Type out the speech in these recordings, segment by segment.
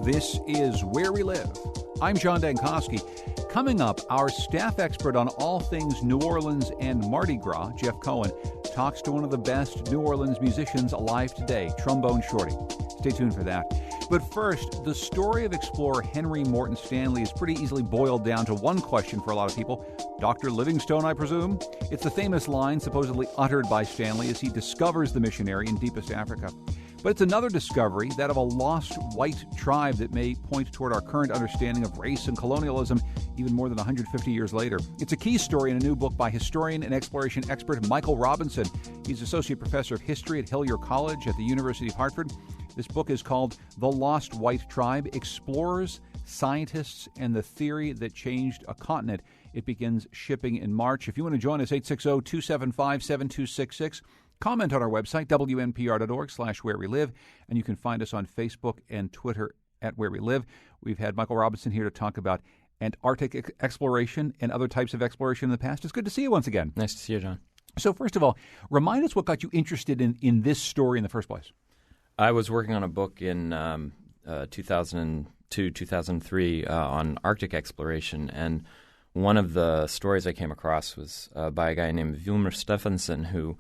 This is Where We Live. I'm John Dankosky. Coming up, our staff expert on all things New Orleans and Mardi Gras, Jeff Cohen, talks to one of the best New Orleans musicians alive today, Trombone Shorty. Stay tuned for that. But first, the story of explorer Henry Morton Stanley is pretty easily boiled down to one question for a lot of people. Dr. Livingstone, I presume? It's the famous line supposedly uttered by Stanley as he discovers the missionary in deepest Africa. But it's another discovery, that of a lost white tribe, that may point toward our current understanding of race and colonialism even more than 150 years later. It's a key story in a new book by historian and exploration expert Michael Robinson. He's associate professor of history at Hillier College at the University of Hartford. This book is called The Lost White Tribe: Explorers, Scientists, and the Theory That Changed a Continent. It begins shipping in March. If you want to join us, 860-275-7266. Comment on our website, wnpr.org/where we live, and you can find us on Facebook and Twitter at Where We Live. We've had Michael Robinson here to talk about Antarctic exploration and other types of exploration in the past. It's good to see you once again. Nice to see you, John. So first of all, remind us what got you interested in this story in the first place. I was working on a book in 2002, 2003 on Arctic exploration, and one of the stories I came across was by a guy named Vilmer Stephenson, who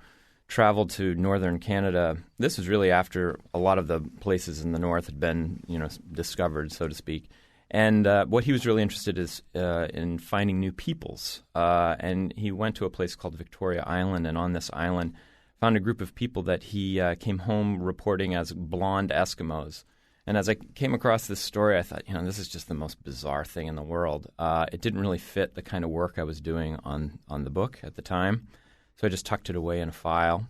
traveled to northern Canada. This was really after a lot of the places in the north had been, discovered, so to speak. And what he was really interested is in finding new peoples. And he went to a place called Victoria Island, and on this island found a group of people that he came home reporting as blonde Eskimos. And as I came across this story, I thought, this is just the most bizarre thing in the world. It didn't really fit the kind of work I was doing on the book at the time. So I just tucked it away in a file.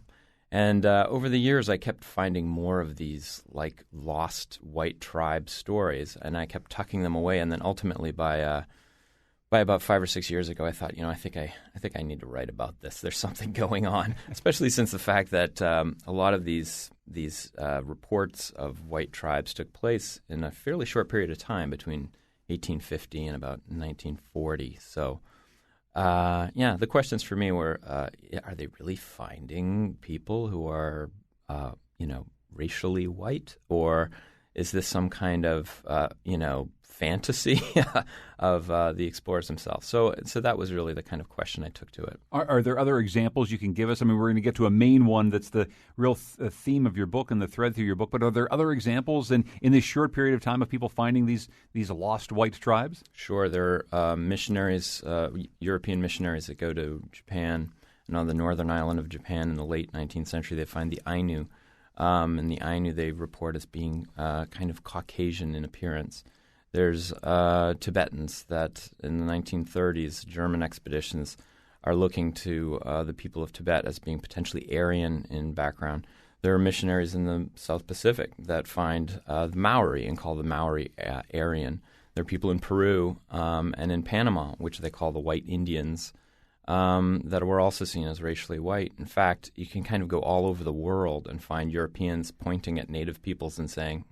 And over the years, I kept finding more of these lost white tribe stories, and I kept tucking them away. And then ultimately, by about 5 or 6 years ago, I thought, I think I need to write about this. There's something going on, especially since the fact that a lot of these reports of white tribes took place in a fairly short period of time, between 1850 and about 1940. So. The questions for me were, are they really finding people who are, racially white? Or is this some kind of, fantasy of the explorers themselves? So that was really the kind of question I took to it. Are there other examples you can give us? I mean, we're going to get to a main one that's the real theme of your book and the thread through your book, but are there other examples in this short period of time of people finding these lost white tribes? Sure. There are missionaries, European missionaries that go to Japan, and on the northern island of Japan in the late 19th century, they find the Ainu. And the Ainu they report as being kind of Caucasian in appearance. There's Tibetans that in the 1930s, German expeditions are looking to the people of Tibet as being potentially Aryan in background. There are missionaries in the South Pacific that find the Maori and call the Maori Aryan. There are people in Peru and in Panama, which they call the White Indians, that were also seen as racially white. In fact, you can kind of go all over the world and find Europeans pointing at native peoples and saying,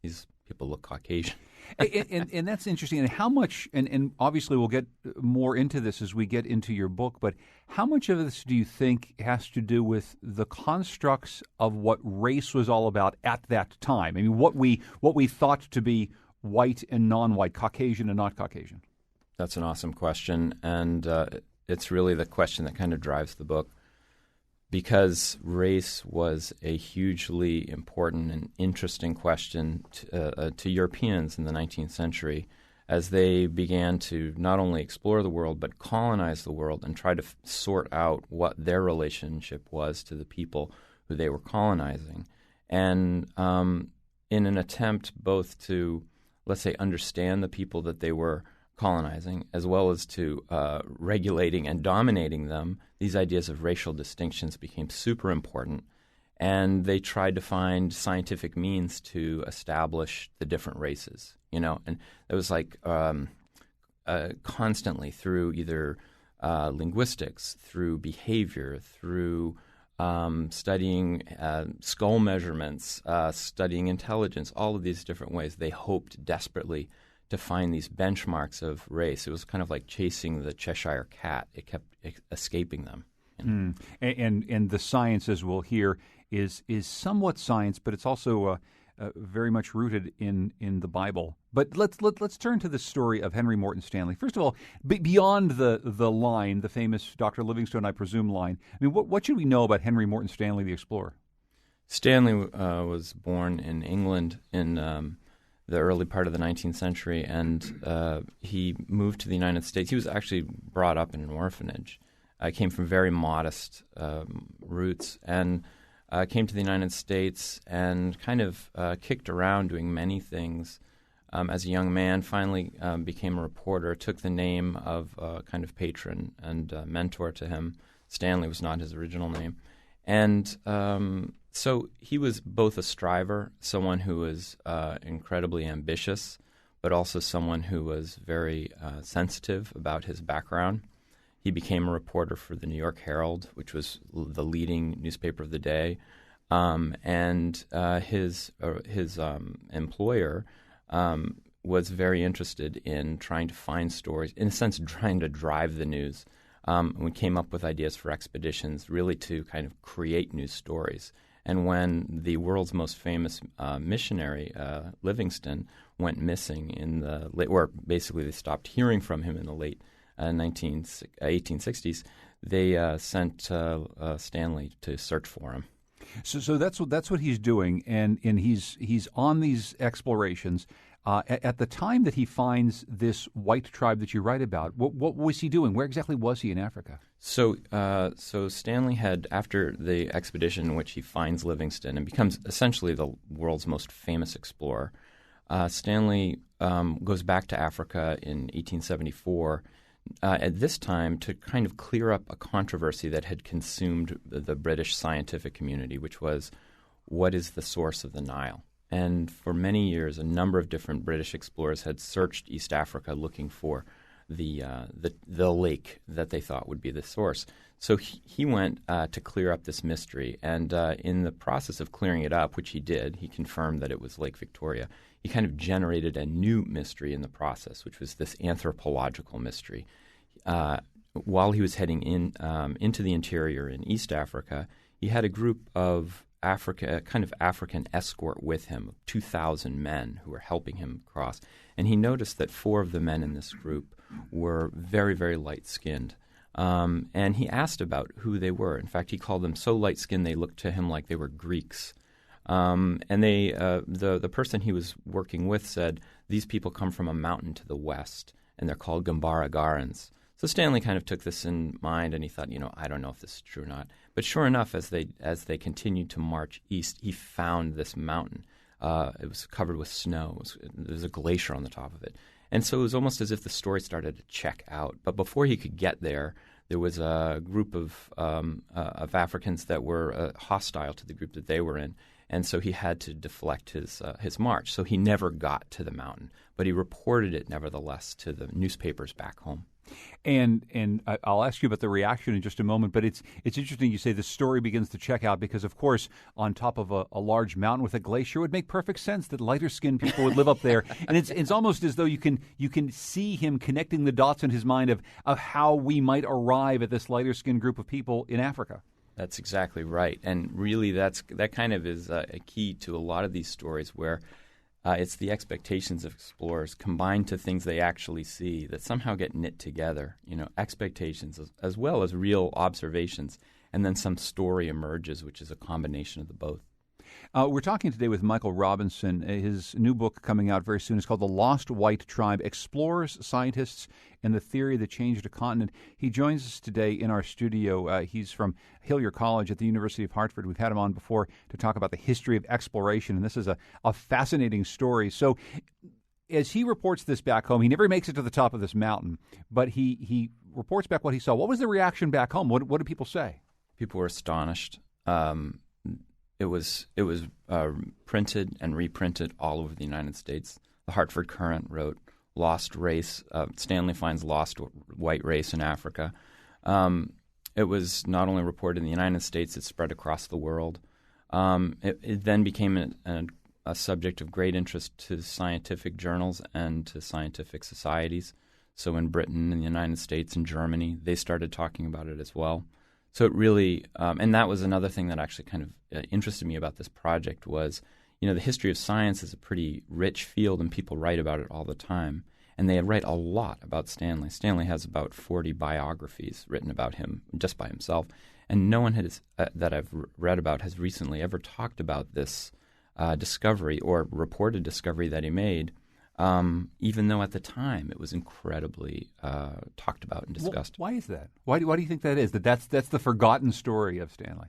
these people look Caucasian. and that's interesting. And how much, and obviously we'll get more into this as we get into your book, but how much of this do you think has to do with the constructs of what race was all about at that time? I mean, what we thought to be white and non-white, Caucasian and not Caucasian? That's an awesome question, and it's really the question that kind of drives the book. Because race was a hugely important and interesting question to Europeans in the 19th century as they began to not only explore the world but colonize the world and try to sort out what their relationship was to the people who they were colonizing. And in an attempt both to, let's say, understand the people that they were colonizing, as well as to regulating and dominating them, these ideas of racial distinctions became super important. And they tried to find scientific means to establish the different races, And it was constantly through either linguistics, through behavior, through studying skull measurements, studying intelligence, all of these different ways. They hoped desperately to find these benchmarks of race. It was kind of like chasing the Cheshire cat. It kept escaping them. And the science, as we'll hear, is somewhat science, but it's also very much rooted in the Bible. But let's turn to the story of Henry Morton Stanley. First of all, beyond the line, the famous Dr. Livingstone, I presume line. I mean, what should we know about Henry Morton Stanley, the explorer? Stanley was born in England in the early part of the 19th century, and he moved to the United States. He was actually brought up in an orphanage. Came from very modest roots, and came to the United States and kind of kicked around doing many things as a young man. Finally became a reporter, took the name of a kind of patron and mentor to him. Stanley was not his original name. And so he was both a striver, someone who was incredibly ambitious, but also someone who was very sensitive about his background. He became a reporter for the New York Herald, which was the leading newspaper of the day, and his employer was very interested in trying to find stories, in a sense, trying to drive the news. We came up with ideas for expeditions, really to kind of create news stories. And when the world's most famous missionary, Livingstone, went missing in the late, or basically they stopped hearing from him in the late 1860s, they sent Stanley to search for him. So that's what he's doing, and he's on these explorations. At the time that he finds this white tribe that you write about, what was he doing? Where exactly was he in Africa? So Stanley had, after the expedition in which he finds Livingstone and becomes essentially the world's most famous explorer, Stanley goes back to Africa in 1874. At this time, to kind of clear up a controversy that had consumed the British scientific community, which was, what is the source of the Nile? And for many years, a number of different British explorers had searched East Africa looking for the lake that they thought would be the source. So he went to clear up this mystery, and in the process of clearing it up, which he did, he confirmed that it was Lake Victoria. He kind of generated a new mystery in the process, which was this anthropological mystery. While he was heading into the interior in East Africa, he had a group of kind of African escort with him, 2,000 men who were helping him cross. And he noticed that 4 of the men in this group were very, very light-skinned. And he asked about who they were. In fact, he called them so light-skinned they looked to him like they were Greeks. And the person he was working with said, these people come from a mountain to the west, and they're called Gambara-Garans. So Stanley kind of took this in mind, and he thought, I don't know if this is true or not. But sure enough, as they continued to march east, he found this mountain. It was covered with snow. There was a glacier on the top of it. And so it was almost as if the story started to check out. But before he could get there was a group of Africans that were hostile to the group that they were in. And so he had to deflect his march. So he never got to the mountain, but he reported it nevertheless to the newspapers back home. And I'll ask you about the reaction in just a moment, but it's interesting you say the story begins to check out because, of course, on top of a large mountain with a glacier, it would make perfect sense that lighter-skinned people would live up there. And it's almost as though you can see him connecting the dots in his mind of how we might arrive at this lighter-skinned group of people in Africa. That's exactly right. And really that kind of is a key to a lot of these stories where it's the expectations of explorers combined to things they actually see that somehow get knit together, expectations as well as real observations, and then some story emerges, which is a combination of the both. We're talking today with Michael Robinson. His new book coming out very soon is called The Lost White Tribe, Explorers, Scientists, and the Theory That Changed a Continent. He joins us today in our studio. He's from Hillier College at the University of Hartford. We've had him on before to talk about the history of exploration, and this is a fascinating story. So as he reports this back home, he never makes it to the top of this mountain, but he reports back what he saw. What was the reaction back home? What did people say? People were astonished. It was printed and reprinted all over the United States. The Hartford Courant wrote "Lost Race." Stanley finds lost white race in Africa. It was not only reported in the United States; it spread across the world. It then became a subject of great interest to scientific journals and to scientific societies. So in Britain, in the United States, and Germany, they started talking about it as well. So it really, and that was another thing that actually kind of interested me about this project was, the history of science is a pretty rich field, and people write about it all the time. And they write a lot about Stanley. Stanley has about 40 biographies written about him just by himself. And no one that I've read about has recently ever talked about this discovery or reported discovery that he made, even though at the time it was incredibly talked about and discussed. Why is that? Why do you think that is? That's the forgotten story of Stanley?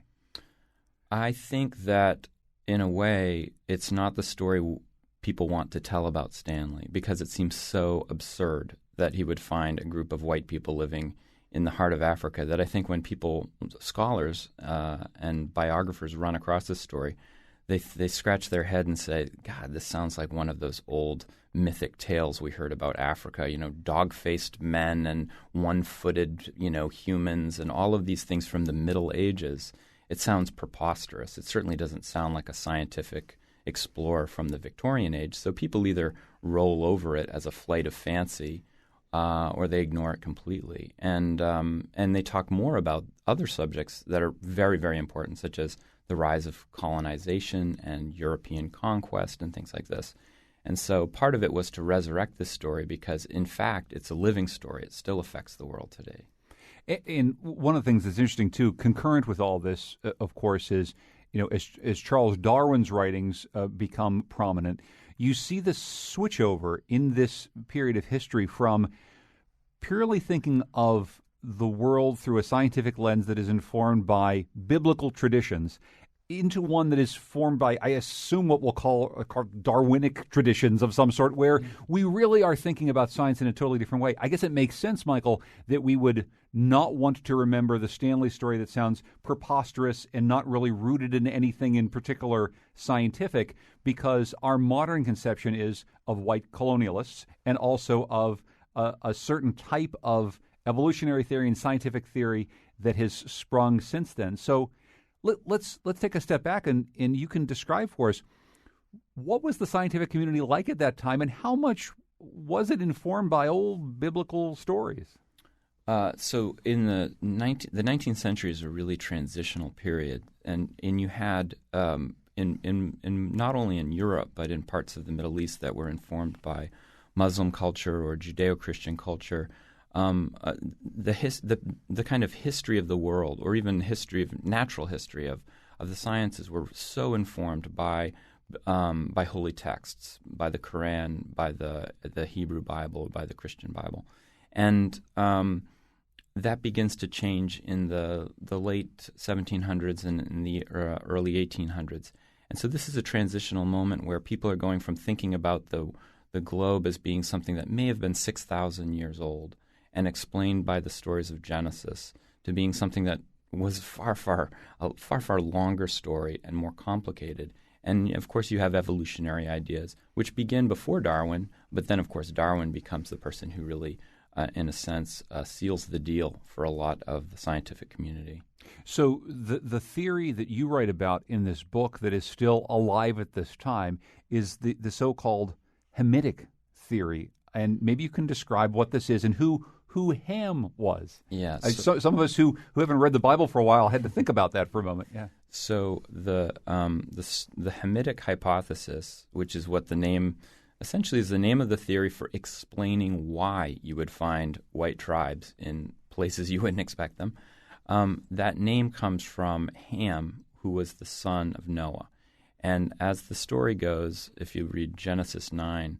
I think that, in a way, it's not the story people want to tell about Stanley, because it seems so absurd that he would find a group of white people living in the heart of Africa, that I think when scholars and biographers run across this story, they scratch their head and say, God, this sounds like one of those old mythic tales we heard about Africa, dog-faced men and one-footed, humans and all of these things from the Middle Ages. It sounds preposterous. It certainly doesn't sound like a scientific explorer from the Victorian age. So people either roll over it as a flight of fancy or they ignore it completely. And they talk more about other subjects that are very, very important, such as the rise of colonization and European conquest and things like this. And so part of it was to resurrect this story because, in fact, it's a living story. It still affects the world today. And one of the things that's interesting, too, concurrent with all this, of course, is, as Charles Darwin's writings become prominent, you see the switchover in this period of history from purely thinking of the world through a scientific lens that is informed by biblical traditions into one that is formed by, I assume, what we'll call Darwinic traditions of some sort, where we really are thinking about science in a totally different way. I guess it makes sense, Michael, that we would not want to remember the Stanley story that sounds preposterous and not really rooted in anything in particular scientific, because our modern conception is of white colonialists and also of a certain type of evolutionary theory and scientific theory that has sprung since then. So let's take a step back and you can describe for us, what was the scientific community like at that time, and how much was it informed by old biblical stories? So in the 19th century is a really transitional period, and you had in not only in Europe but in parts of the Middle East that were informed by Muslim culture or Judeo-Christian culture. The kind of history of the world, or even natural history of the sciences, were so informed by holy texts, by the Quran, by the Hebrew Bible, by the Christian Bible, and that begins to change in the late 1700s and in the early 1800s. And so this is a transitional moment where people are going from thinking about the globe as being something that may have been 6,000 years old and explained by the stories of Genesis, to being something that was a far longer story and more complicated. And, of course, you have evolutionary ideas, which begin before Darwin, but then, of course, Darwin becomes the person who really, in a sense, seals the deal for a lot of the scientific community. So the theory that you write about in this book that is still alive at this time is the so-called Hamitic theory. And maybe you can describe what this is and who Ham was. Yes. Some of us who haven't read the Bible for a while had to think about that for a moment. Yeah. So the Hamitic hypothesis, which is what the name essentially is the name of the theory for explaining why you would find white tribes in places you wouldn't expect them. That name comes from Ham, who was the son of Noah. And as the story goes, if you read Genesis 9,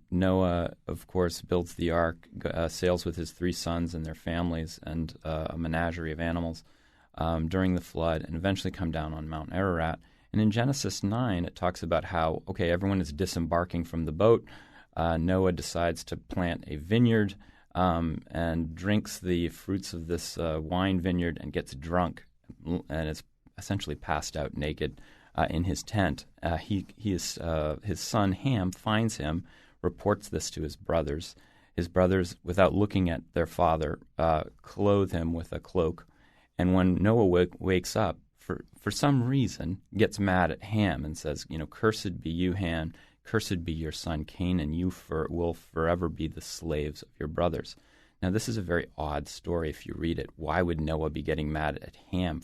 Noah, of course, builds the ark, sails with his 3 sons and their families and a menagerie of animals during the flood, and eventually come down on Mount Ararat. And in Genesis 9, it talks about how, everyone is disembarking from the boat. Noah decides to plant a vineyard and drinks the fruits of this wine vineyard and gets drunk and is essentially passed out naked in his tent. His son Ham finds him, reports this to his brothers. His brothers, without looking at their father, clothe him with a cloak. And when Noah wakes up, for some reason, gets mad at Ham and says, "Cursed be you, Ham. Cursed be your son Canaan. You will forever be the slaves of your brothers." Now, this is a very odd story if you read it. Why would Noah be getting mad at Ham,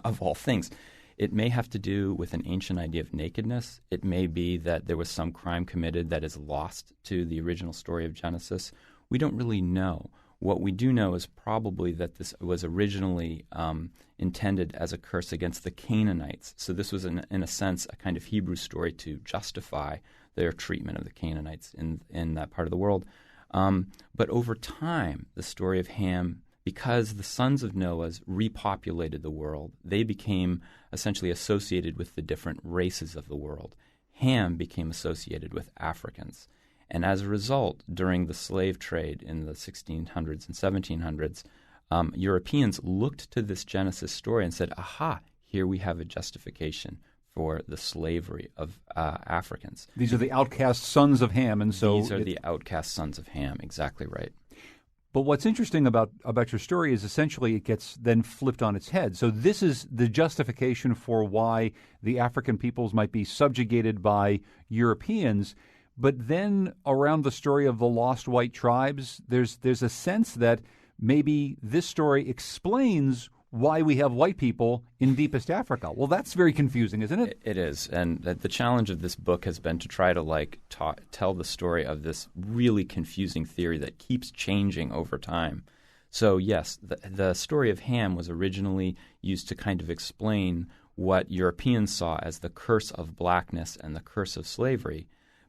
of all things? It may have to do with an ancient idea of nakedness. It may be that there was some crime committed that is lost to the original story of Genesis. We don't really know. What we do know is probably that this was originally intended as a curse against the Canaanites. So this was, in a sense, a kind of Hebrew story to justify their treatment of the Canaanites in that part of the world. But over time, the story of Ham, because the sons of Noah's repopulated the world, they became essentially associated with the different races of the world. Ham became associated with Africans. And as a result, during the slave trade in the 1600s and 1700s, Europeans looked to this Genesis story and said, aha, here we have a justification for the slavery of Africans. These are the outcast sons of Ham. And so these are the outcast sons of Ham, exactly right. But what's interesting about your story is essentially it gets then flipped on its head. So this is the justification for why the African peoples might be subjugated by Europeans. But then around the story of the lost white tribes, there's a sense that maybe this story explains why we have white people in deepest Africa. Well, that's very confusing, isn't it? It is. And the challenge of this book has been to try to tell the story of this really confusing theory that keeps changing over time. So, yes, the story of Ham was originally used to kind of explain what Europeans saw as the curse of blackness and the curse of slavery.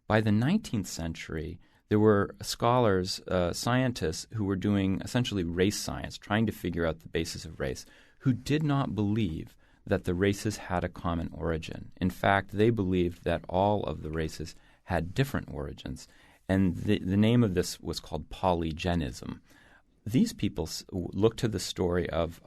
By the 19th century, there were scholars, scientists, who were doing essentially race science, trying to figure out the basis of race, who did not believe that the races had a common origin. In fact, they believed that all of the races had different origins. And the name of this was called polygenism. These people looked to the story of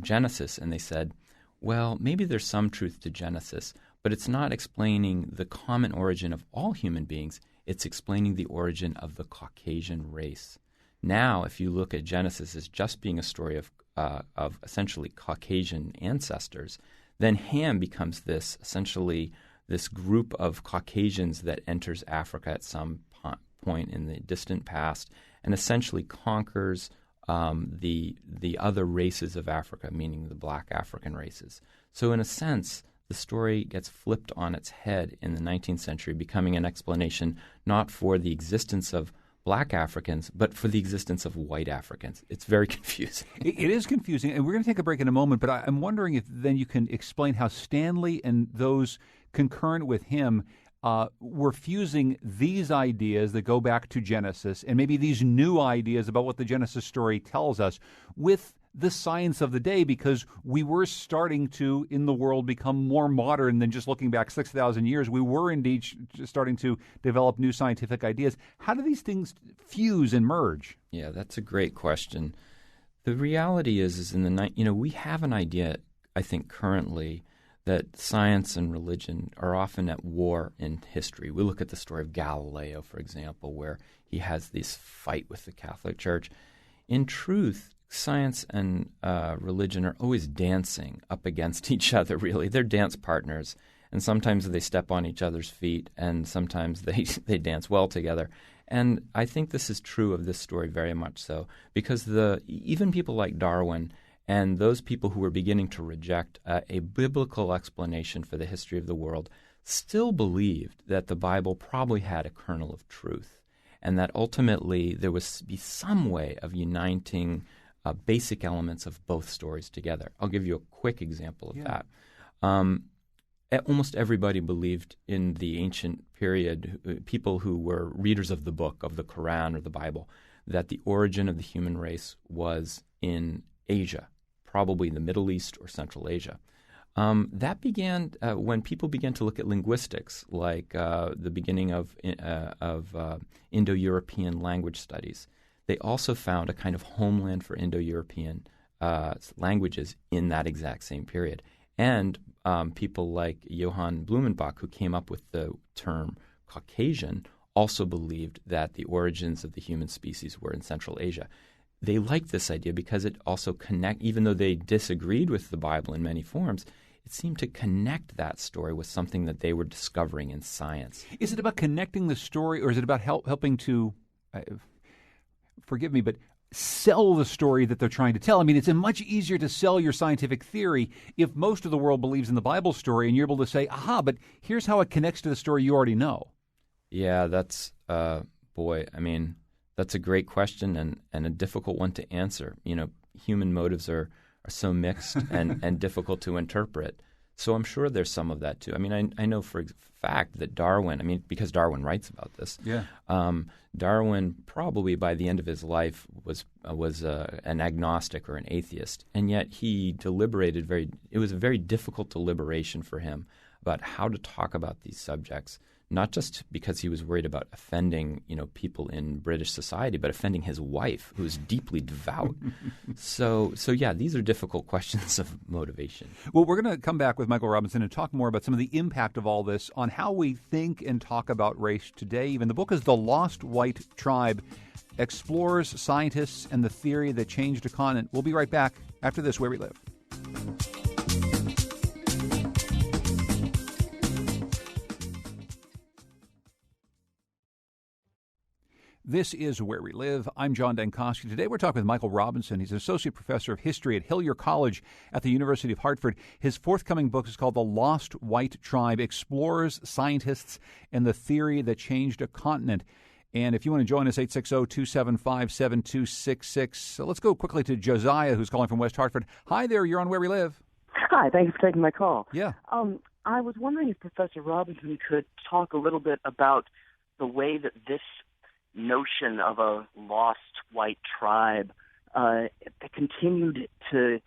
Genesis and they said, well, maybe there's some truth to Genesis, but it's not explaining the common origin of all human beings. It's explaining the origin of the Caucasian race. Now, if you look at Genesis as just being a story of essentially Caucasian ancestors, then Ham becomes essentially this group of Caucasians that enters Africa at some point in the distant past and essentially conquers the other races of Africa, meaning the black African races. So in a sense, the story gets flipped on its head in the 19th century, becoming an explanation not for the existence of black Africans, but for the existence of white Africans. It's very confusing. It is confusing, and we're going to take a break in a moment, but I'm wondering if then you can explain how Stanley and those concurrent with him were fusing these ideas that go back to Genesis and maybe these new ideas about what the Genesis story tells us with the science of the day, because we were starting to, in the world, become more modern than just looking back 6,000 years. We were indeed starting to develop new scientific ideas. How do these things fuse and merge? Yeah, that's a great question. The reality is we have an idea, I think, currently that science and religion are often at war in history. We look at the story of Galileo, for example, where he has this fight with the Catholic Church. In truth, science and religion are always dancing up against each other, really. They're dance partners, and sometimes they step on each other's feet, and sometimes they dance well together. And I think this is true of this story very much so, because even people like Darwin and those people who were beginning to reject a biblical explanation for the history of the world still believed that the Bible probably had a kernel of truth, and that ultimately there would be some way of uniting basic elements of both stories together. I'll give you a quick example of that. Almost everybody believed in the ancient period, people who were readers of the book, of the Quran or the Bible, that the origin of the human race was in Asia, probably the Middle East or Central Asia. That began when people began to look at linguistics, like the beginning of Indo-European language studies. They also found a kind of homeland for Indo-European languages in that exact same period. And people like Johann Blumenbach, who came up with the term Caucasian, also believed that the origins of the human species were in Central Asia. They liked this idea because it also even though they disagreed with the Bible in many forms, it seemed to connect that story with something that they were discovering in science. Is it about connecting the story, or is it about helping to... forgive me, but sell the story that they're trying to tell. I mean, it's much easier to sell your scientific theory if most of the world believes in the Bible story and you're able to say, aha, but here's how it connects to the story you already know. Yeah, that's, boy, I mean, that's a great question and a difficult one to answer. You know, human motives are so mixed and difficult to interpret. So I'm sure there's some of that too. I mean, I know for a fact that Darwin, I mean, because Darwin writes about this, Darwin probably by the end of his life was an agnostic or an atheist, and yet he deliberated it was a very difficult deliberation for him about how to talk about these subjects. Not just because he was worried about offending, people in British society, but offending his wife, who is deeply devout. So yeah, these are difficult questions of motivation. Well, we're going to come back with Michael Robinson and talk more about some of the impact of all this on how we think and talk about race today. Even the book is The Lost White Tribe, explores scientists and the theory that changed a continent. We'll be right back after this, Where We Live. This is Where We Live. I'm John Dankosky. Today we're talking with Michael Robinson. He's an associate professor of history at Hillier College at the University of Hartford. His forthcoming book is called The Lost White Tribe, explores scientists and the theory that changed a continent. And if you want to join us, 860-275-7266. So let's go quickly to Josiah, who's calling from West Hartford. Hi there, you're on Where We Live. Hi, thank you for taking my call. Yeah. I was wondering if Professor Robinson could talk a little bit about the way that this notion of a lost white tribe continued to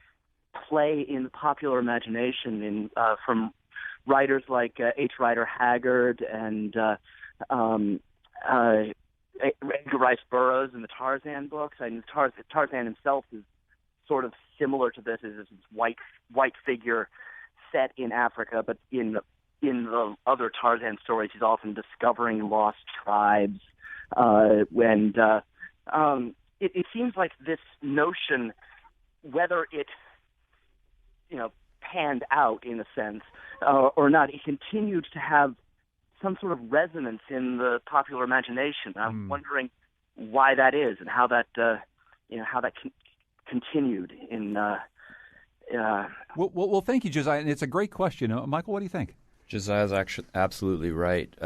play in the popular imagination from writers like H. Rider Haggard and Edgar Rice Burroughs in the Tarzan books. I mean, Tarzan himself is sort of similar to this, as this white figure set in Africa, but in the other Tarzan stories, he's often discovering lost tribes. It seems like this notion, whether it panned out in a sense or not, it continued to have some sort of resonance in the popular imagination. I'm wondering why that is and how that continued in. Well, thank you, Josiah. And it's a great question, Michael. What do you think? Josiah's actually absolutely right.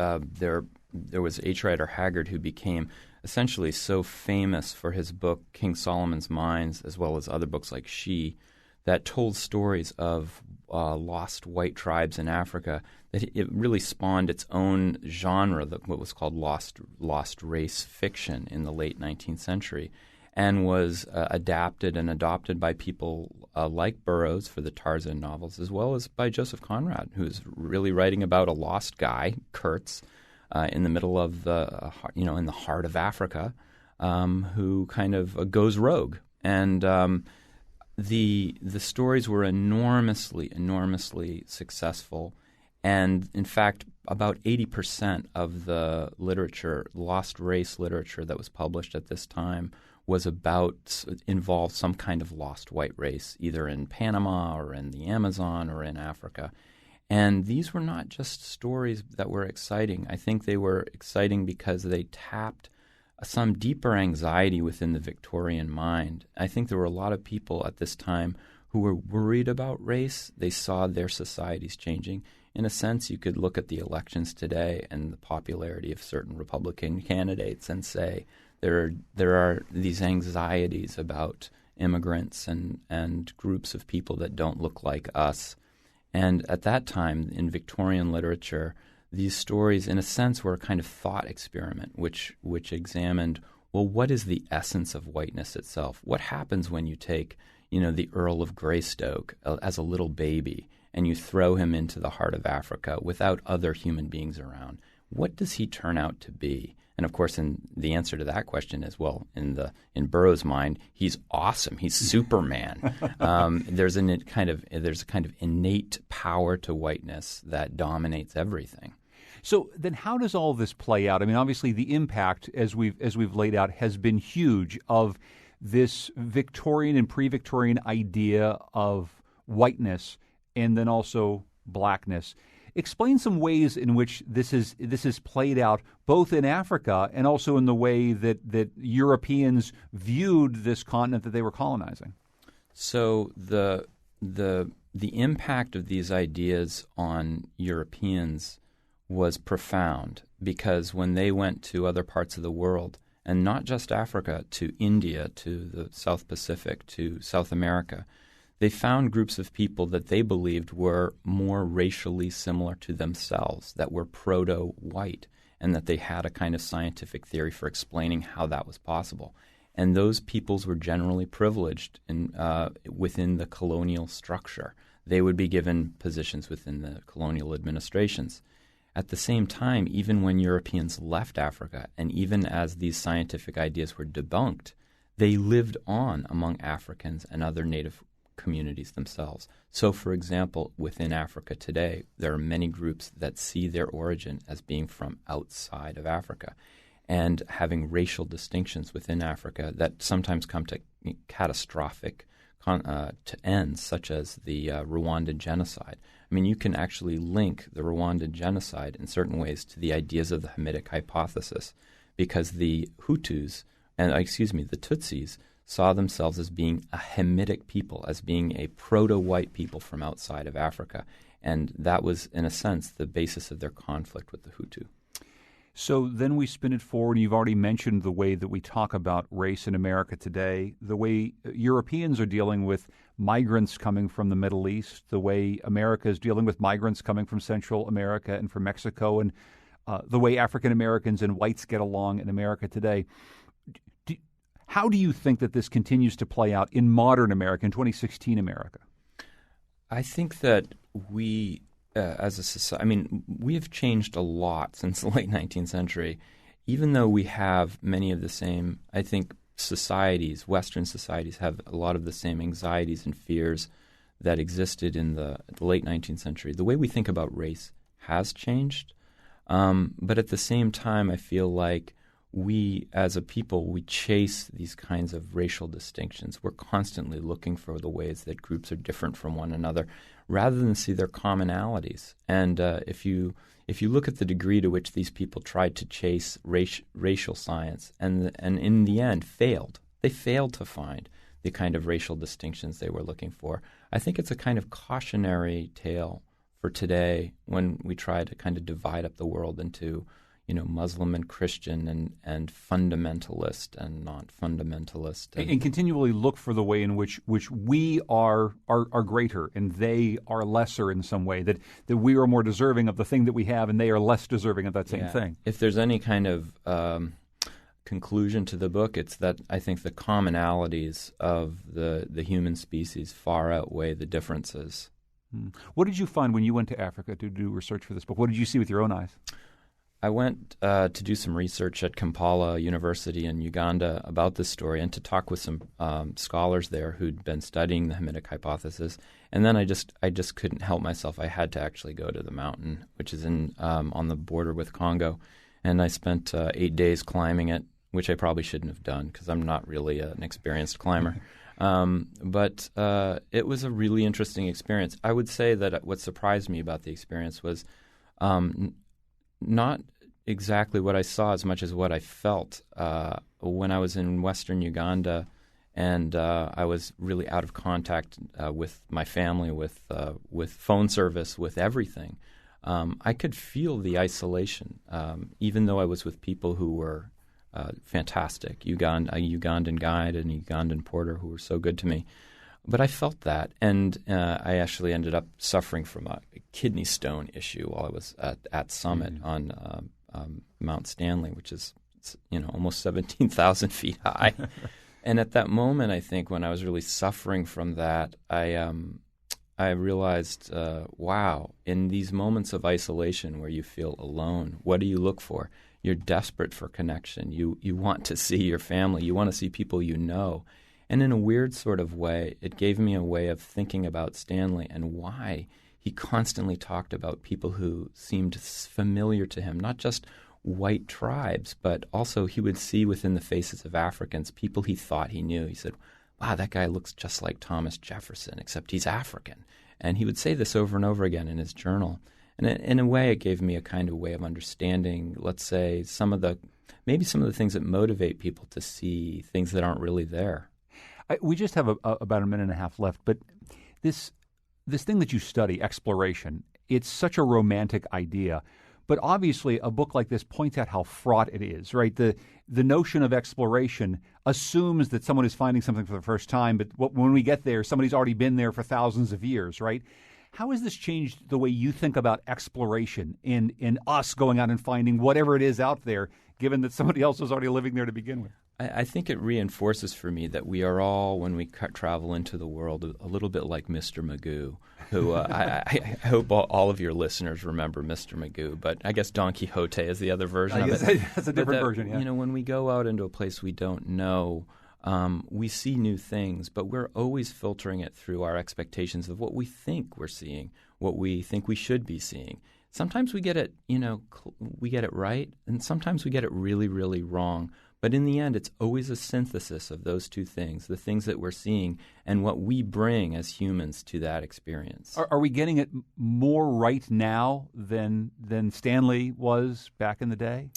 There was H. Rider Haggard, who became essentially so famous for his book King Solomon's Mines, as well as other books like She, that told stories of lost white tribes in Africa, that it really spawned its own genre, what was called lost race fiction in the late 19th century, and was adapted and adopted by people like Burroughs for the Tarzan novels, as well as by Joseph Conrad, who's really writing about a lost guy, Kurtz, in the middle of in the heart of Africa, who kind of goes rogue. And the stories were enormously successful. And in fact, about 80% of the literature, lost race literature that was published at this time, involved some kind of lost white race, either in Panama or in the Amazon or in Africa. And these were not just stories that were exciting. I think they were exciting because they tapped some deeper anxiety within the Victorian mind. I think there were a lot of people at this time who were worried about race. They saw their societies changing. In a sense, you could look at the elections today and the popularity of certain Republican candidates and say there are these anxieties about immigrants and groups of people that don't look like us. And at that time, in Victorian literature, these stories, in a sense, were a kind of thought experiment, which examined, well, what is the essence of whiteness itself? What happens when you take, the Earl of Greystoke as a little baby and you throw him into the heart of Africa without other human beings around? What does he turn out to be? And of course, the answer to that question is, well, in Burroughs' mind, he's awesome. He's Superman. There's a kind of innate power to whiteness that dominates everything. So then, how does all this play out? I mean, obviously, the impact, as we've laid out, has been huge of this Victorian and pre-Victorian idea of whiteness, and then also blackness. Explain some ways in which this is played out, both in Africa and also in the way that Europeans viewed this continent that they were colonizing. So the impact of these ideas on Europeans was profound, because when they went to other parts of the world, and not just Africa, to India, to the South Pacific, to South America, they found groups of people that they believed were more racially similar to themselves, that were proto-white, and that they had a kind of scientific theory for explaining how that was possible. And those peoples were generally privileged within the colonial structure. They would be given positions within the colonial administrations. At the same time, even when Europeans left Africa, and even as these scientific ideas were debunked, they lived on among Africans and other native communities themselves. So, for example, within Africa today, there are many groups that see their origin as being from outside of Africa, and having racial distinctions within Africa that sometimes come to catastrophic to ends, such as the Rwandan genocide. I mean, you can actually link the Rwandan genocide in certain ways to the ideas of the Hamitic hypothesis, because the Hutus, the Tutsis, saw themselves as being a Hamitic people, as being a proto-white people from outside of Africa. And that was, in a sense, the basis of their conflict with the Hutu. So then we spin it forward. You've already mentioned the way that we talk about race in America today, the way Europeans are dealing with migrants coming from the Middle East, the way America is dealing with migrants coming from Central America and from Mexico, and the way African Americans and whites get along in America today. How do you think that this continues to play out in modern America, in 2016 America? I think that we, as a society, we have changed a lot since the late 19th century. Even though we have many of the same, I think societies, Western societies, have a lot of the same anxieties and fears that existed in the late 19th century. The way we think about race has changed. But at the same time, I feel like we, as a people, we chase these kinds of racial distinctions. We're constantly looking for the ways that groups are different from one another, rather than see their commonalities. And if you look at the degree to which these people tried to chase racial science, and in the end failed, they failed to find the kind of racial distinctions they were looking for. I think it's a kind of cautionary tale for today when we try to kind of divide up the world into Muslim and Christian and fundamentalist and not fundamentalist. And continually look for the way in which we are greater and they are lesser in some way, that we are more deserving of the thing that we have and they are less deserving of that same thing. If there's any kind of conclusion to the book, it's that I think the commonalities of the human species far outweigh the differences. What did you find when you went to Africa to do research for this book? What did you see with your own eyes? I went to do some research at Kampala University in Uganda about this story, and to talk with some scholars there who'd been studying the Hamitic hypothesis. And then I just couldn't help myself. I had to actually go to the mountain, which is on the border with Congo, and I spent 8 days climbing it, which I probably shouldn't have done because I'm not really an experienced climber. But it was a really interesting experience. I would say that what surprised me about the experience was not exactly what I saw as much as what I felt when I was in Western Uganda, and I was really out of contact with my family, with phone service, with everything. I could feel the isolation, even though I was with people who were fantastic, a Ugandan guide and a Ugandan porter who were so good to me. But I felt that, and I actually ended up suffering from a kidney stone issue while I was at Summit on Mount Stanley, which is almost 17,000 feet high. And at that moment, I think when I was really suffering from that, I realized, wow, in these moments of isolation where you feel alone, what do you look for? You're desperate for connection. You want to see your family. You want to see people you know. And in a weird sort of way, it gave me a way of thinking about Stanley and why he constantly talked about people who seemed familiar to him, not just white tribes, but also he would see within the faces of Africans people he thought he knew. He said, wow, that guy looks just like Thomas Jefferson, except he's African. And he would say this over and over again in his journal. And in a way, it gave me a kind of way of understanding, let's say, maybe some of the things that motivate people to see things that aren't really there. We just have about a minute and a half left, but this thing that you study, exploration, it's such a romantic idea. But obviously, a book like this points out how fraught it is, right? The notion of exploration assumes that someone is finding something for the first time, but when we get there, somebody's already been there for thousands of years, right? How has this changed the way you think about exploration in us going out and finding whatever it is out there, given that somebody else was already living there to begin with? I think it reinforces for me that we are all, when we travel into the world, a little bit like Mr. Magoo, who I hope all of your listeners remember Mr. Magoo, but I guess Don Quixote is the other version of it. That's a different version, yeah. When we go out into a place we don't know, we see new things, but we're always filtering it through our expectations of what we think we're seeing, what we think we should be seeing. Sometimes we get it, we get it right, and sometimes we get it really, really wrong. But in the end, it's always a synthesis of those two things, the things that we're seeing and what we bring as humans to that experience. Are we getting it more right now than Stanley was back in the day?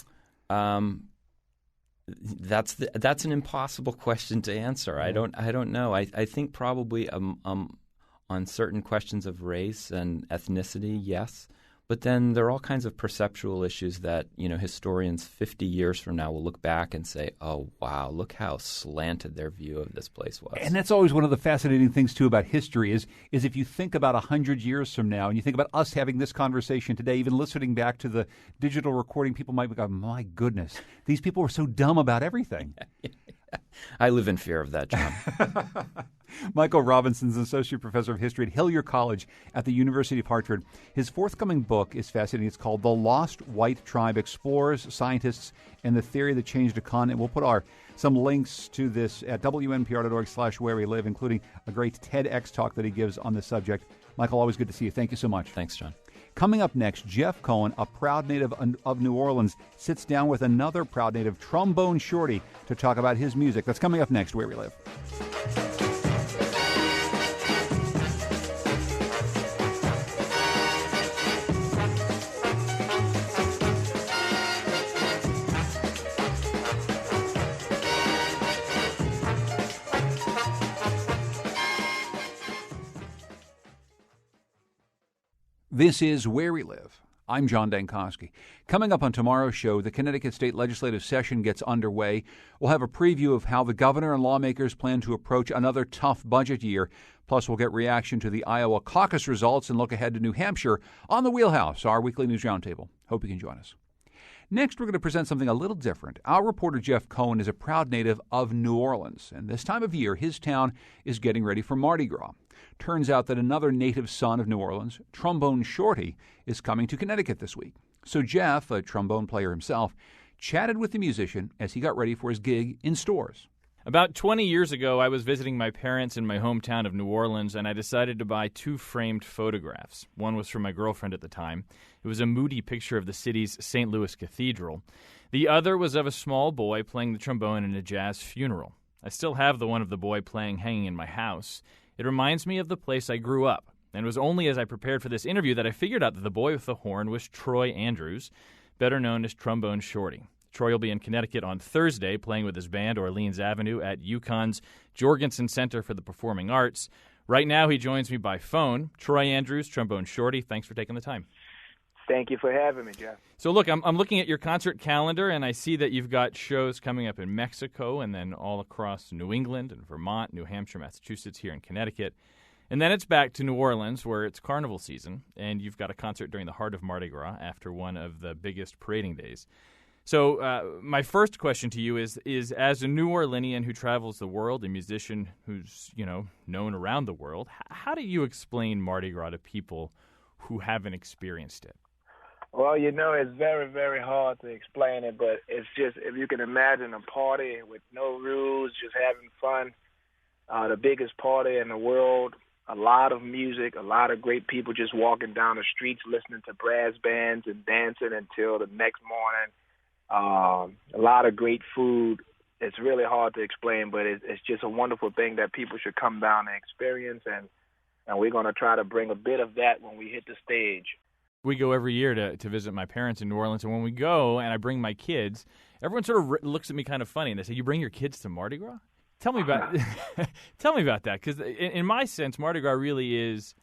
That's an impossible question to answer. I don't know. I think probably on certain questions of race and ethnicity, yes. But then there are all kinds of perceptual issues that, historians 50 years from now will look back and say, oh, wow, look how slanted their view of this place was. And that's always one of the fascinating things, too, about history is if you think about 100 years from now and you think about us having this conversation today, even listening back to the digital recording, people might go, my goodness, these people were so dumb about everything. I live in fear of that, John. Michael Robinson's an associate professor of history at Hillier College at the University of Hartford. His forthcoming book is fascinating. It's called The Lost White Tribe, Explorers, Scientists, and the Theory That Changed a Continent. We'll put some links to this at wnpr.org/where we live, including a great TEDx talk that he gives on this subject. Michael, always good to see you. Thank you so much. Thanks, John. Coming up next, Jeff Cohen, a proud native of New Orleans, sits down with another proud native, Trombone Shorty, to talk about his music. That's coming up next, Where We Live. This is Where We Live. I'm John Dankosky. Coming up on tomorrow's show, the Connecticut State Legislative Session gets underway. We'll have a preview of how the governor and lawmakers plan to approach another tough budget year. Plus, we'll get reaction to the Iowa caucus results and look ahead to New Hampshire on the Wheelhouse, our weekly news roundtable. Hope you can join us. Next, we're going to present something a little different. Our reporter, Jeff Cohen, is a proud native of New Orleans, and this time of year, his town is getting ready for Mardi Gras. Turns out that another native son of New Orleans, Trombone Shorty, is coming to Connecticut this week. So Jeff, a trombone player himself, chatted with the musician as he got ready for his gig in stores. About 20 years ago, I was visiting my parents in my hometown of New Orleans, and I decided to buy 2 framed photographs. One was from my girlfriend at the time. It was a moody picture of the city's St. Louis Cathedral. The other was of a small boy playing the trombone in a jazz funeral. I still have the one of the boy playing hanging in my house. It reminds me of the place I grew up, and it was only as I prepared for this interview that I figured out that the boy with the horn was Troy Andrews, better known as Trombone Shorty. Troy will be in Connecticut on Thursday playing with his band Orleans Avenue at UConn's Jorgensen Center for the Performing Arts. Right now he joins me by phone. Troy Andrews, Trombone Shorty, thanks for taking the time. Thank you for having me, Jeff. So look, I'm looking at your concert calendar, and I see that you've got shows coming up in Mexico and then all across New England and Vermont, New Hampshire, Massachusetts, here in Connecticut. And then it's back to New Orleans, where it's carnival season, and you've got a concert during the heart of Mardi Gras after one of the biggest parading days. So my first question to you is as a New Orleanian who travels the world, a musician who's, known around the world, how do you explain Mardi Gras to people who haven't experienced it? Well, it's very, very hard to explain it, but it's just, if you can imagine a party with no rules, just having fun, the biggest party in the world, a lot of music, a lot of great people just walking down the streets listening to brass bands and dancing until the next morning. A lot of great food. It's really hard to explain, but it's just a wonderful thing that people should come down and experience, and we're going to try to bring a bit of that when we hit the stage. We go every year to visit my parents in New Orleans, and when we go and I bring my kids, everyone sort of looks at me kind of funny, and they say, "You bring your kids to Mardi Gras?" Tell me about that, because in my sense, Mardi Gras really is.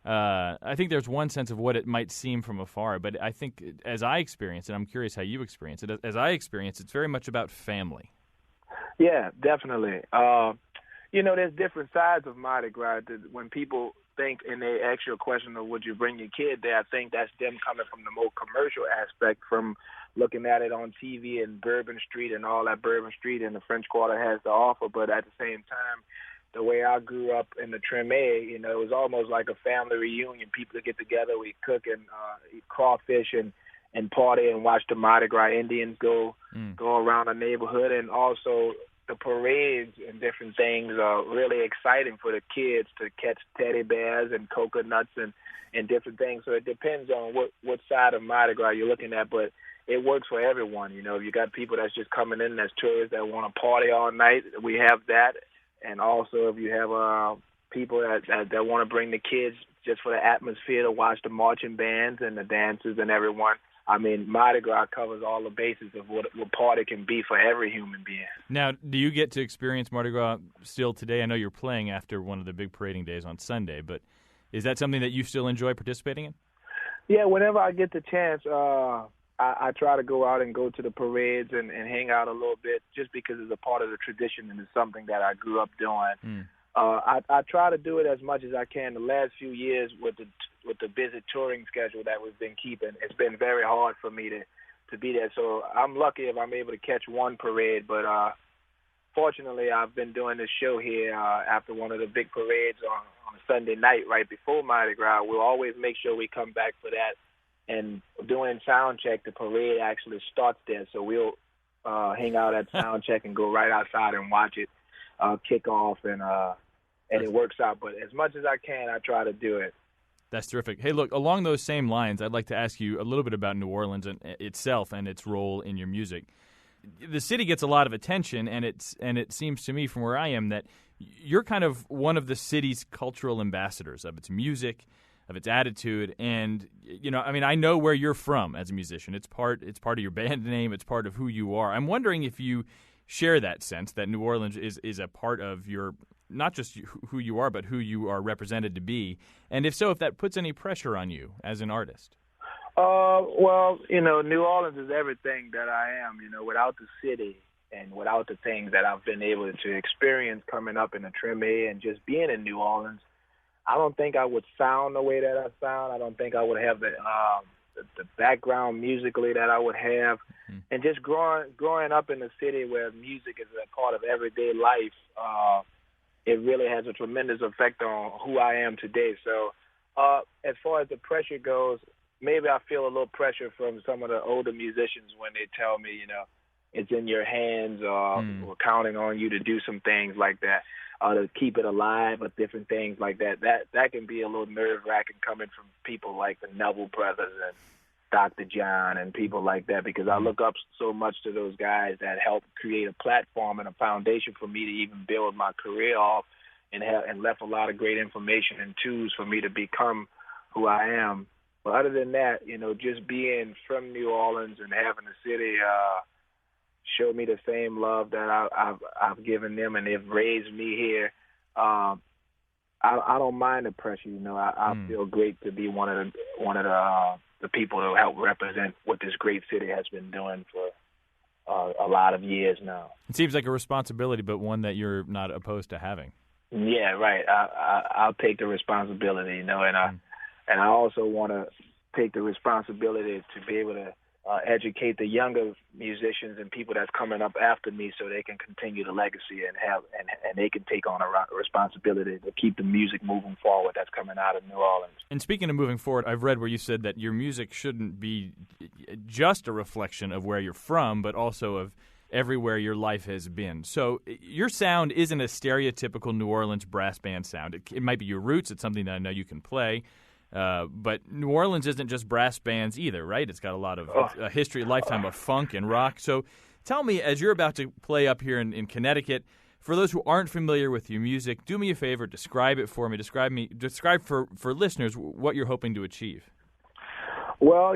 I think there's one sense of what it might seem from afar, but I think as I experience it, I'm curious how you experience it. As I experience it, it's very much about family. Yeah, definitely. There's different sides of Mardi Gras. When people think and they ask you a question of would you bring your kid there, I think that's them coming from the more commercial aspect, from looking at it on TV and Bourbon Street and all that Bourbon Street and the French Quarter has to offer. But at the same time, the way I grew up in the Treme, it was almost like a family reunion. People would get together, we cook and eat crawfish and party and watch the Mardi Gras Indians go around the neighborhood. And also the parades and different things are really exciting for the kids to catch teddy bears and coconuts and different things. So it depends on what side of Mardi Gras you're looking at, but it works for everyone. You got people that's just coming in as tourists that want to party all night. We have that. And also if you have people that want to bring the kids just for the atmosphere to watch the marching bands and the dancers and everyone. I mean, Mardi Gras covers all the bases of what party can be for every human being. Now, do you get to experience Mardi Gras still today? I know you're playing after one of the big parading days on Sunday, but is that something that you still enjoy participating in? Yeah, whenever I get the chance, I try to go out and go to the parades and hang out a little bit just because it's a part of the tradition and it's something that I grew up doing. I try to do it as much as I can. The last few years with the busy touring schedule that we've been keeping, it's been very hard for me to be there. So I'm lucky if I'm able to catch one parade, but fortunately I've been doing this show here after one of the big parades on a Sunday night right before Mardi Gras. We'll always make sure we come back for that. And doing sound check, the parade actually starts there. So we'll hang out at sound check and go right outside and watch it kick off, and it works out. But as much as I can, I try to do it. That's terrific. Hey, look, along those same lines, I'd like to ask you a little bit about New Orleans itself and its role in your music. The city gets a lot of attention, and it seems to me from where I am that you're kind of one of the city's cultural ambassadors of its music, of its attitude, and I know where you're from as a musician. It's part of your band name. It's part of who you are. I'm wondering if you share that sense that New Orleans is a part of your, not just who you are, but who you are represented to be, and if so, if that puts any pressure on you as an artist. Well, New Orleans is everything that I am. Without the city and without the things that I've been able to experience coming up in the Treme and just being in New Orleans, I don't think I would sound the way that I sound. I don't think I would have the background musically that I would have. Mm-hmm. And just growing up in a city where music is a part of everyday life, it really has a tremendous effect on who I am today. So as far as the pressure goes, maybe I feel a little pressure from some of the older musicians when they tell me, it's in your hands, we're counting on you to do some things like that. To keep it alive or different things like that. That can be a little nerve-wracking coming from people like the Neville Brothers and Dr. John and people like that, because I look up so much to those guys that helped create a platform and a foundation for me to even build my career off and left a lot of great information and tools for me to become who I am. But other than that, just being from New Orleans and having the city show me the same love that I've given them, and they've raised me here. I don't mind the pressure. I feel great to be one of the people who help represent what this great city has been doing for a lot of years now. It seems like a responsibility, but one that you're not opposed to having. Yeah, right. I'll take the responsibility, and I also want to take the responsibility to be able to educate the younger musicians and people that's coming up after me, so they can continue the legacy and they can take on a responsibility to keep the music moving forward that's coming out of New Orleans. And speaking of moving forward, I've read where you said that your music shouldn't be just a reflection of where you're from, but also of everywhere your life has been. So your sound isn't a stereotypical New Orleans brass band sound. It might be your roots. It's something that I know you can play. But New Orleans isn't just brass bands either, right? It's got a lot of a history, lifetime of funk and rock. So tell me, as you're about to play up here in Connecticut, for those who aren't familiar with your music, do me a favor, describe it for me. Describe for listeners what you're hoping to achieve. Well,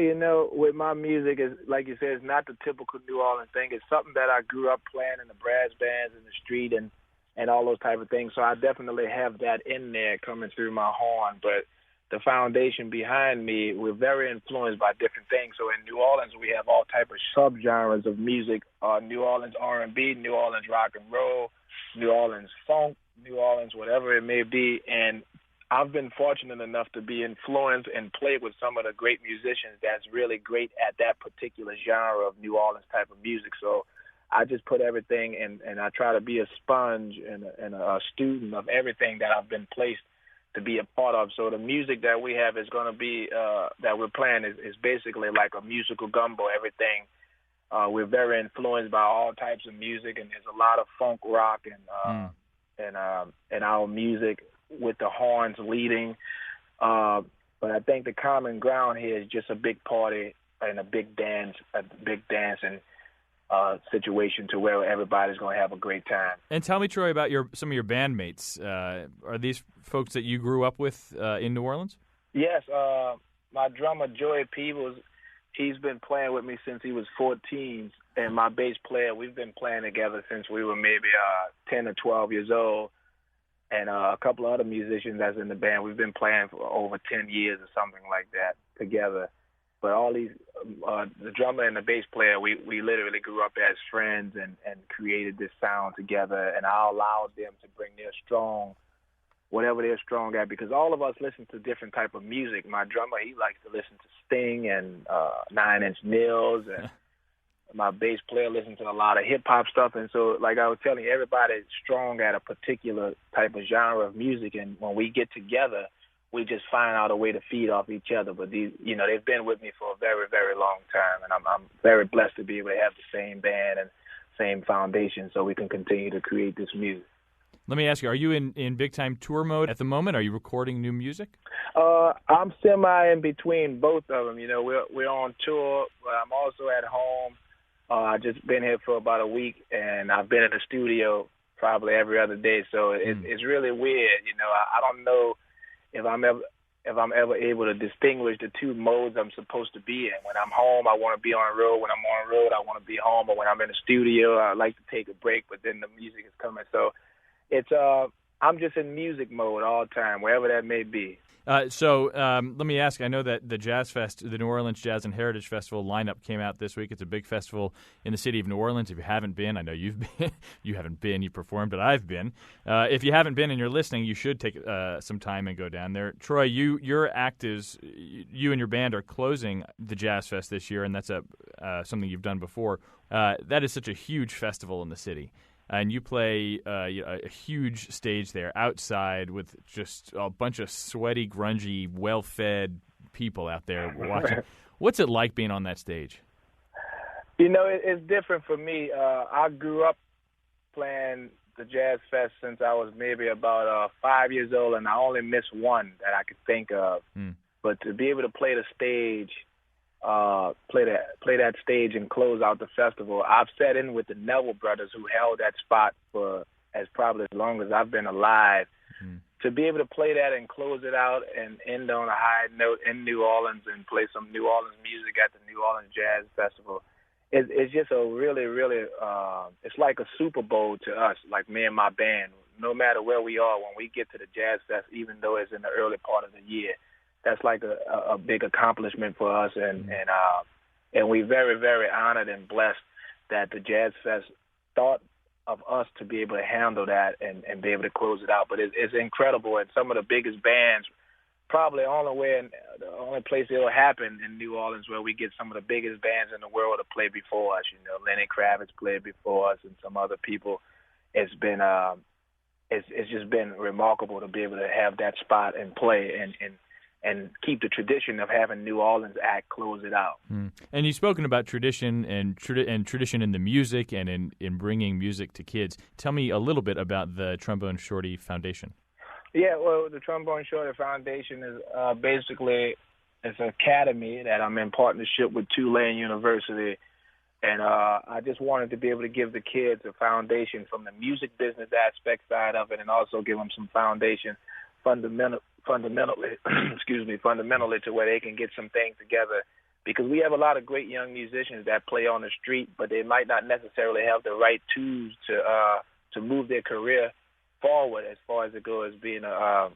with my music, is like you said, it's not the typical New Orleans thing. It's something that I grew up playing in the brass bands in the street and all those type of things. So I definitely have that in there coming through my horn. But the foundation behind me, we're very influenced by different things. So in New Orleans, we have all type of subgenres of music: New Orleans R&B, New Orleans rock and roll, New Orleans funk, New Orleans whatever it may be. And I've been fortunate enough to be influenced and play with some of the great musicians that's really great at that particular genre of New Orleans type of music. So I just put everything and I try to be a sponge and a student of everything that I've been placed to be a part of. So the music that we have is going to be, that we're playing is basically like a musical gumbo, everything. We're very influenced by all types of music, and there's a lot of funk rock and our music with the horns leading. But I think the common ground here is just a big party and a big dancing situation to where everybody's going to have a great time. And tell me, Troy, about some of your bandmates. Are these folks that you grew up with in New Orleans? Yes. My drummer, Joey Peebles, he's been playing with me since he was 14. And my bass player, we've been playing together since we were maybe 10 or 12 years old. And a couple of other musicians that's in the band, we've been playing for over 10 years or something like that together. But all these, the drummer and the bass player, we literally grew up as friends and created this sound together. And I allowed them to bring their strong, whatever they're strong at, because all of us listen to different type of music. My drummer, he likes to listen to Sting and 9 Inch Nails, and my bass player listens to a lot of hip-hop stuff. And so, like I was telling you, everybody's strong at a particular type of genre of music. And when we get together, we just find out a way to feed off each other. But they've been with me for a very, very long time. And I'm very blessed to be able to have the same band and same foundation so we can continue to create this music. Let me ask you, are you in big-time tour mode at the moment? Are you recording new music? I'm semi in between both of them. We're on tour, but I'm also at home. I just been here for about a week, and I've been in the studio probably every other day. So it's really weird. I don't know if I'm ever able to distinguish the two modes I'm supposed to be in. When I'm home, I want to be on the road. When I'm on the road, I want to be home. But when I'm in the studio, I like to take a break. But then the music is coming, so it's I'm just in music mode all the time, wherever that may be. So let me ask, I know that the Jazz Fest, the New Orleans Jazz and Heritage Festival lineup came out this week. It's a big festival in the city of New Orleans. If you haven't been, I know you've been. You haven't been, you performed, but I've been. If you haven't been and you're listening, you should take some time and go down there. Troy, your act is, you and your band are closing the Jazz Fest this year, and that's something you've done before. That is such a huge festival in the city. And you play a huge stage there outside with just a bunch of sweaty, grungy, well-fed people out there watching. What's it like being on that stage? It's different for me. I grew up playing the Jazz Fest since I was maybe about 5 years old, and I only missed one that I could think of. But to be able to play the stage, play that stage and close out the festival. I've sat in with the Neville brothers who held that spot for probably as long as I've been alive. To be able to play that and close it out and end on a high note in New Orleans and play some New Orleans music at the New Orleans Jazz Festival, it's just a really, really, it's like a Super Bowl to us, like me and my band. No matter where we are, when we get to the Jazz Fest, even though it's in the early part of the year, that's like a big accomplishment for us, and we're very, very honored and blessed that the Jazz Fest thought of us to be able to handle that and be able to close it out. But it's incredible, and some of the biggest bands, probably the only place it'll happen in New Orleans where we get some of the biggest bands in the world to play before us. Lenny Kravitz played before us, and some other people. It's been it's just been remarkable to be able to have that spot and play and keep the tradition of having New Orleans act close it out. And you've spoken about tradition and tradition in the music and in bringing music to kids. Tell me a little bit about the Trombone Shorty Foundation. Yeah, well, the Trombone Shorty Foundation is basically it's an academy that I'm in partnership with Tulane University. And I just wanted to be able to give the kids a foundation from the music business aspect side of it, and also give them some fundamental fundamentally, fundamentally to where they can get some things together. Because we have a lot of great young musicians that play on the street, but they might not necessarily have the right tools to move their career forward as far as it goes, being a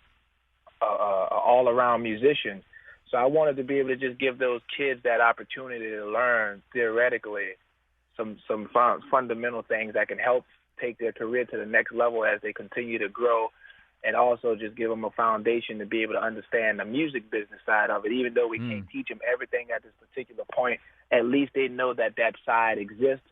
all-around musician. So I wanted to be able to just give those kids that opportunity to learn theoretically some fundamental things that can help take their career to the next level as they continue to grow, and also just give them a foundation to be able to understand the music business side of it. Even though we can't teach them everything at this particular point, at least they know that side exists.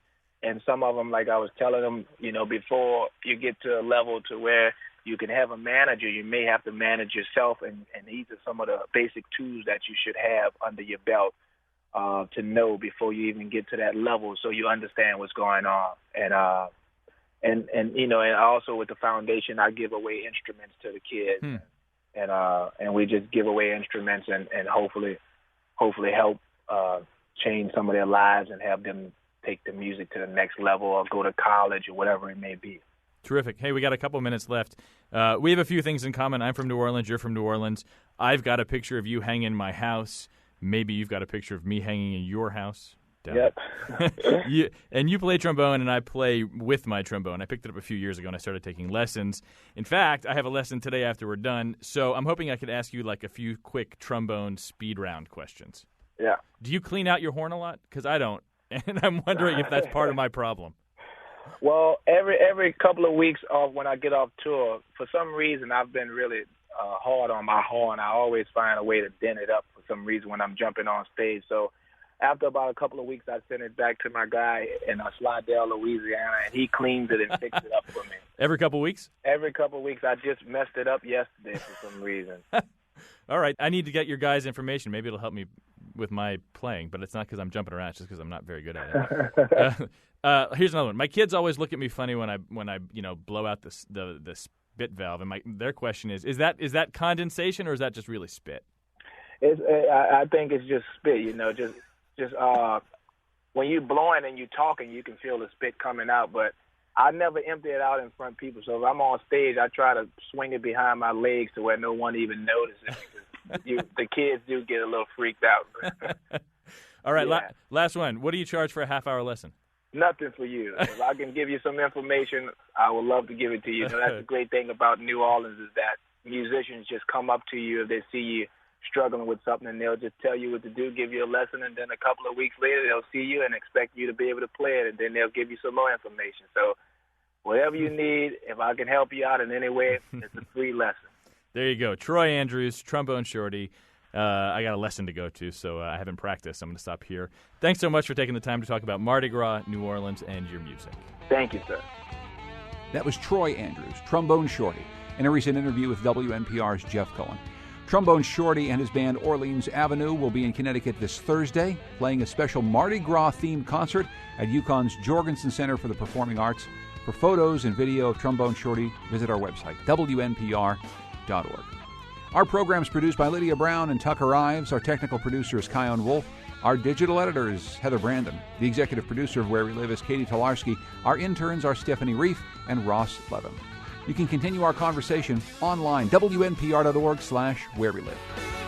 And some of them, like I was telling them, before you get to a level to where you can have a manager, you may have to manage yourself, and these are some of the basic tools that you should have under your belt to know before you even get to that level, so you understand what's going on. And also with the foundation, I give away instruments to the kids, and we just give away instruments and hopefully help change some of their lives and have them take the music to the next level or go to college or whatever it may be. Terrific. Hey, we got a couple minutes left. We have a few things in common. I'm from New Orleans. You're from New Orleans. I've got a picture of you hanging in my house. Maybe you've got a picture of me hanging in your house. Yep. You play trombone, and I play with my trombone. I picked it up a few years ago, and I started taking lessons. In fact, I have a lesson today after we're done, so I'm hoping I could ask you like a few quick trombone speed round questions. Yeah. Do you clean out your horn a lot? Because I don't, and I'm wondering if that's part of my problem. Well, every couple of weeks when I get off tour, for some reason I've been really hard on my horn. I always find a way to dent it up for some reason when I'm jumping on stage. So after about a couple of weeks, I send it back to my guy in Slidell, Louisiana, and he cleans it and fixes it up for me. Every couple of weeks? Every couple of weeks. I just messed it up yesterday for some reason. All right. I need to get your guys' information. Maybe it'll help me with my playing, but it's not because I'm jumping around. It's just because I'm not very good at it. Here's another one. My kids always look at me funny when I blow out the spit valve, and their question is that condensation or is that just really spit? I think it's just spit. Just when you're blowing and you're talking, you can feel the spit coming out, but I never empty it out in front of people. So if I'm on stage, I try to swing it behind my legs to where no one even notices, because the kids do get a little freaked out. All right, yeah. Last one. What do you charge for a half-hour lesson? Nothing for you. If I can give you some information, I would love to give it to you. That's the great thing about New Orleans, is that musicians just come up to you if they see you struggling with something, and they'll just tell you what to do, give you a lesson, and then a couple of weeks later they'll see you and expect you to be able to play it, and then they'll give you some more information. So whatever you need, if I can help you out in any way, it's a free lesson. There you go. Troy Andrews, Trombone Shorty. I got a lesson to go to, so I haven't practiced. I'm going to stop here. Thanks so much for taking the time to talk about Mardi Gras, New Orleans, and your music. Thank you, sir. That was Troy Andrews, Trombone Shorty, in a recent interview with WNPR's Jeff Cohen. Trombone Shorty and his band Orleans Avenue will be in Connecticut this Thursday, playing a special Mardi Gras-themed concert at UConn's Jorgensen Center for the Performing Arts. For photos and video of Trombone Shorty, visit our website, WNPR.org. Our program is produced by Lydia Brown and Tucker Ives. Our technical producer is Kion Wolf. Our digital editor is Heather Brandon. The executive producer of Where We Live is Katie Tolarski. Our interns are Stephanie Reif and Ross Levin. You can continue our conversation online, WNPR.org/wherewelive.